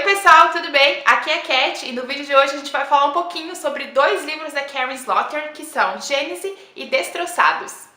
pessoal, tudo bem? Aqui é a Cat e no vídeo de hoje a gente vai falar um pouquinho sobre dois livros da Karin Slaughter, que são Gênese e Destroçados.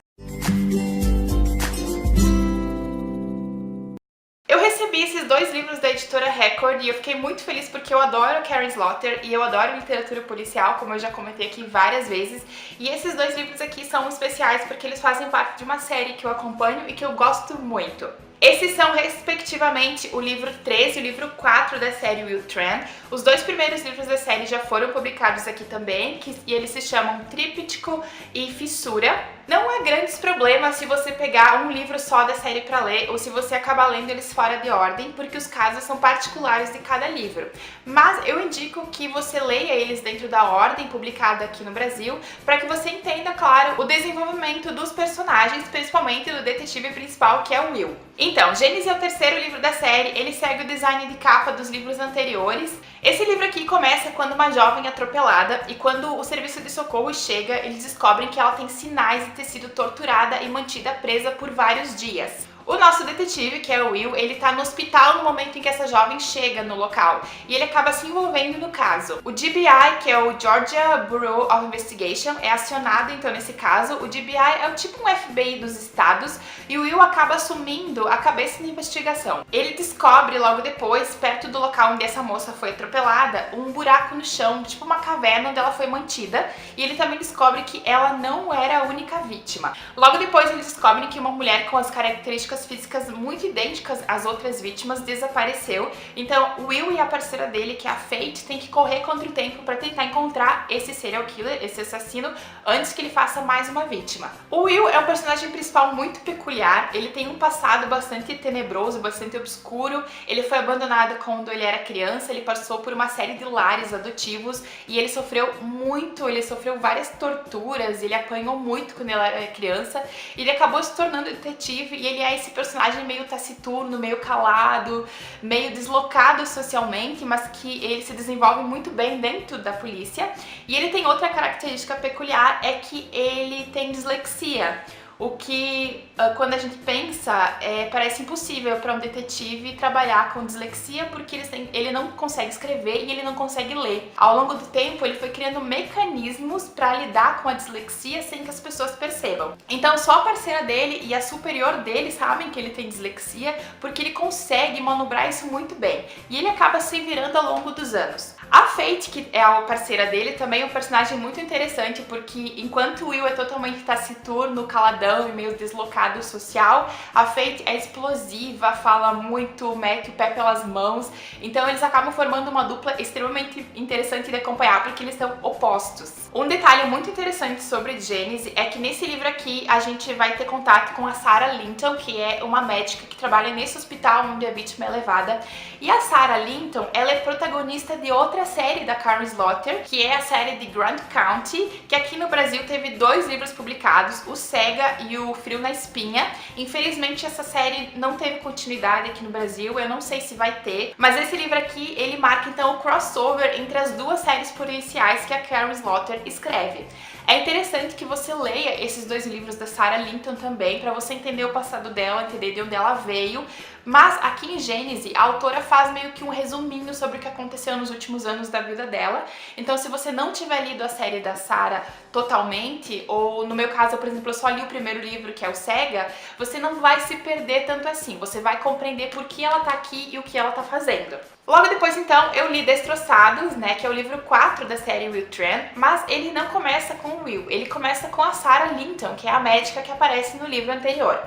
Eu recebi esses dois livros da editora Record e eu fiquei muito feliz porque eu adoro Karin Slaughter e eu adoro literatura policial, como eu já comentei aqui várias vezes. E esses dois livros aqui são especiais porque eles fazem parte de uma série que eu acompanho e que eu gosto muito. Esses são, respectivamente, o livro 3 e o livro 4 da série Will Tran. Os dois primeiros livros da série já foram publicados aqui também, e eles se chamam Tríptico e Fissura. Não há grandes problemas se você pegar um livro só da série para ler ou se você acabar lendo eles fora de ordem, porque os casos são particulares de cada livro. Mas eu indico que você leia eles dentro da ordem publicada aqui no Brasil, para que você entenda, claro, o desenvolvimento dos personagens, principalmente do detetive principal, que é o Will. Então, Gênese é o terceiro livro da série, ele segue o design de capa dos livros anteriores. Esse livro aqui começa quando uma jovem é atropelada e quando o serviço de socorro chega, eles descobrem que ela tem sinais de ter sido torturada e mantida presa por vários dias. O nosso detetive, que é o Will, ele tá no hospital no momento em que essa jovem chega no local e ele acaba se envolvendo no caso. O GBI, que é o Georgia Bureau of Investigation, é acionado então nesse caso. O GBI é o tipo um FBI dos estados e o Will acaba assumindo a cabeça da investigação. Ele descobre logo depois, perto do local onde essa moça foi atropelada, um buraco no chão, tipo uma caverna onde ela foi mantida, e ele também descobre que ela não era a única vítima. Logo depois eles descobrem que uma mulher com as características físicas muito idênticas às outras vítimas desapareceu. Então o Will e a parceira dele, que é a Faith, tem que correr contra o tempo para tentar encontrar esse serial killer, esse assassino, antes que ele faça mais uma vítima. O Will é um personagem principal muito peculiar, ele tem um passado bastante tenebroso, bastante obscuro. Ele foi abandonado quando ele era criança, ele passou por uma série de lares adotivos e ele sofreu muito, ele sofreu várias torturas, ele apanhou muito quando ele era criança. Ele acabou se tornando detetive e ele é esse personagem meio taciturno, meio calado, meio deslocado socialmente, mas que ele se desenvolve muito bem dentro da polícia. E ele tem outra característica peculiar, é que ele tem dislexia. O que, quando a gente pensa, parece impossível para um detetive trabalhar com dislexia, porque ele não consegue escrever e ele não consegue ler. Ao longo do tempo, ele foi criando mecanismos para lidar com a dislexia sem que as pessoas percebam. Então, só a parceira dele e a superior dele sabem que ele tem dislexia, porque ele consegue manobrar isso muito bem. E ele acaba se virando ao longo dos anos. A Faith, que é a parceira dele, também é um personagem muito interessante, porque enquanto o Will é totalmente taciturno, caladão e meio deslocado social, a Faith é explosiva, fala muito, mete o pé pelas mãos. Então eles acabam formando uma dupla extremamente interessante de acompanhar, porque eles são opostos. Um detalhe muito interessante sobre Gênese é que nesse livro aqui a gente vai ter contato com a Sarah Linton, que é uma médica que trabalha nesse hospital onde a vítima é levada. E a Sarah Linton, ela é protagonista de outra série da Karin Slaughter, que é a série de Grant County, que aqui no Brasil teve dois livros publicados, o Cega e o Frio na Espinha. Infelizmente essa série não teve continuidade aqui no Brasil, eu não sei se vai ter, mas esse livro aqui, ele marca então o crossover entre as duas séries policiais que a Karin Slaughter escreve. É interessante que você leia esses dois livros da Sarah Linton também, para você entender o passado dela, entender de onde ela veio. Mas aqui em Gênese, a autora faz meio que um resuminho sobre o que aconteceu nos últimos anos da vida dela. Então, se você não tiver lido a série da Sarah totalmente, ou no meu caso, por exemplo, eu só li o primeiro livro, que é o Cega, você não vai se perder tanto assim. Você vai compreender por que ela tá aqui e o que ela tá fazendo. Logo depois, então, eu li Destroçados, né, que é o livro 4 da série Will Tran, mas ele não começa com o Will, ele começa com a Sarah Linton, que é a médica que aparece no livro anterior.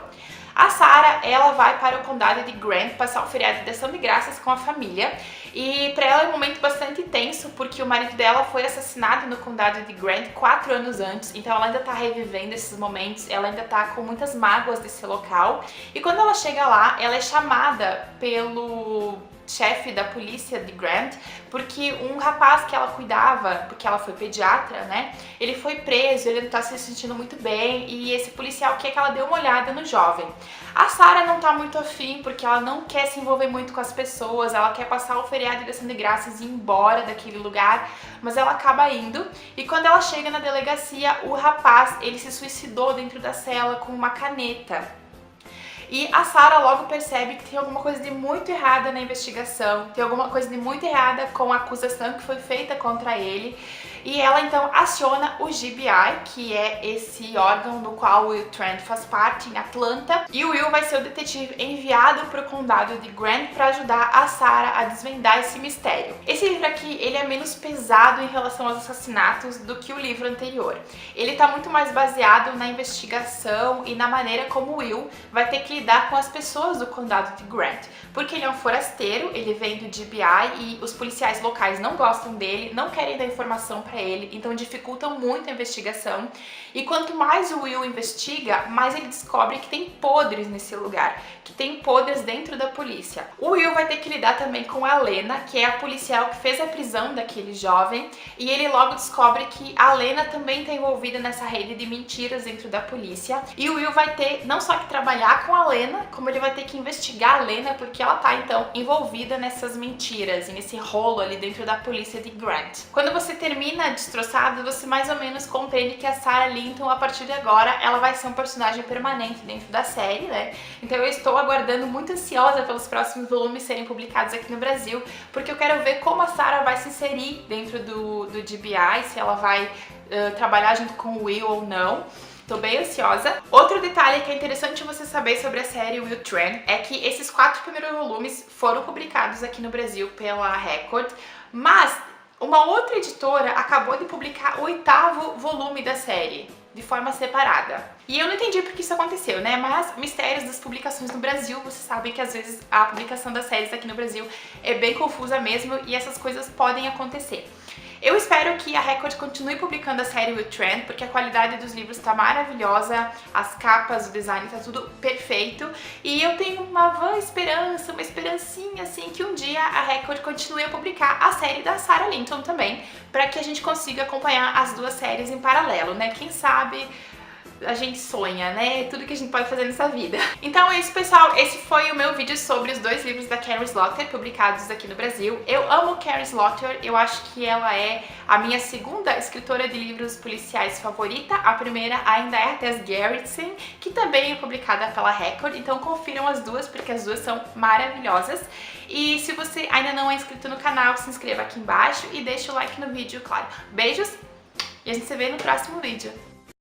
A Sarah, ela vai para o condado de Grant passar o feriado de ação de graças com a família, e para ela é um momento bastante tenso, porque o marido dela foi assassinado no condado de Grant 4 anos antes, então ela ainda tá revivendo esses momentos, ela ainda tá com muitas mágoas desse local. E quando ela chega lá, ela é chamada pelo chefe da polícia de Grant, porque um rapaz que ela cuidava, porque ela foi pediatra, né, ele foi preso, ele não tá se sentindo muito bem, e esse policial quer que ela dê uma olhada no jovem. A Sarah não tá muito afim, porque ela não quer se envolver muito com as pessoas, ela quer passar o feriado de ação de graças e ir embora daquele lugar, mas ela acaba indo, e quando ela chega na delegacia, o rapaz, ele se suicidou dentro da cela com uma caneta. E a Sarah logo percebe que tem alguma coisa de muito errada na investigação, tem alguma coisa de muito errada com a acusação que foi feita contra ele. E ela então aciona o GBI, que é esse órgão do qual o Will Trent faz parte em Atlanta. E o Will vai ser o detetive enviado para o condado de Grant para ajudar a Sarah a desvendar esse mistério. Esse livro aqui, ele é menos pesado em relação aos assassinatos do que o livro anterior. Ele está muito mais baseado na investigação e na maneira como o Will vai ter que lidar com as pessoas do condado de Grant. Porque ele é um forasteiro, ele vem do GBI e os policiais locais não gostam dele, não querem dar informação para ele, então dificultam muito a investigação. E quanto mais o Will investiga, mais ele descobre que tem podres nesse lugar, que tem podres dentro da polícia. O Will vai ter que lidar também com a Lena, que é a policial que fez a prisão daquele jovem, e ele logo descobre que a Lena também está envolvida nessa rede de mentiras dentro da polícia. E o Will vai ter não só que trabalhar com a Lena, como ele vai ter que investigar a Lena, porque ela tá então envolvida nessas mentiras e nesse rolo ali dentro da polícia de Grant. Quando você termina Destroçado, você mais ou menos compreende que a Sarah Linton, a partir de agora, ela vai ser um personagem permanente dentro da série, né? Então eu estou aguardando, muito ansiosa pelos próximos volumes serem publicados aqui no Brasil, porque eu quero ver como a Sarah vai se inserir dentro do GBI, se ela vai trabalhar junto com o Will ou não. Tô bem ansiosa. Outro detalhe que é interessante você saber sobre a série Will Trent é que esses 4 primeiros volumes foram publicados aqui no Brasil pela Record, mas uma outra editora acabou de publicar o 8º volume da série, de forma separada. E eu não entendi porque isso aconteceu, né? Mas mistérios das publicações no Brasil, vocês sabem que às vezes a publicação das séries aqui no Brasil é bem confusa mesmo e essas coisas podem acontecer. Eu espero que a Record continue publicando a série Will Trent, porque a qualidade dos livros tá maravilhosa, as capas, o design tá tudo perfeito, e eu tenho uma vã esperança, uma esperancinha assim, que um dia a Record continue a publicar a série da Sarah Linton também, para que a gente consiga acompanhar as duas séries em paralelo, né? Quem sabe a gente sonha, né? Tudo que a gente pode fazer nessa vida. Então é isso, pessoal. Esse foi o meu vídeo sobre os 2 livros da Karen Slaughter publicados aqui no Brasil. Eu amo Karen Slaughter. Eu acho que ela é a minha segunda escritora de livros policiais favorita. A primeira ainda é a Tess Gerritsen, que também é publicada pela Record. Então confiram as duas, porque as duas são maravilhosas. E se você ainda não é inscrito no canal, se inscreva aqui embaixo e deixa o like no vídeo, claro. Beijos e a gente se vê no próximo vídeo.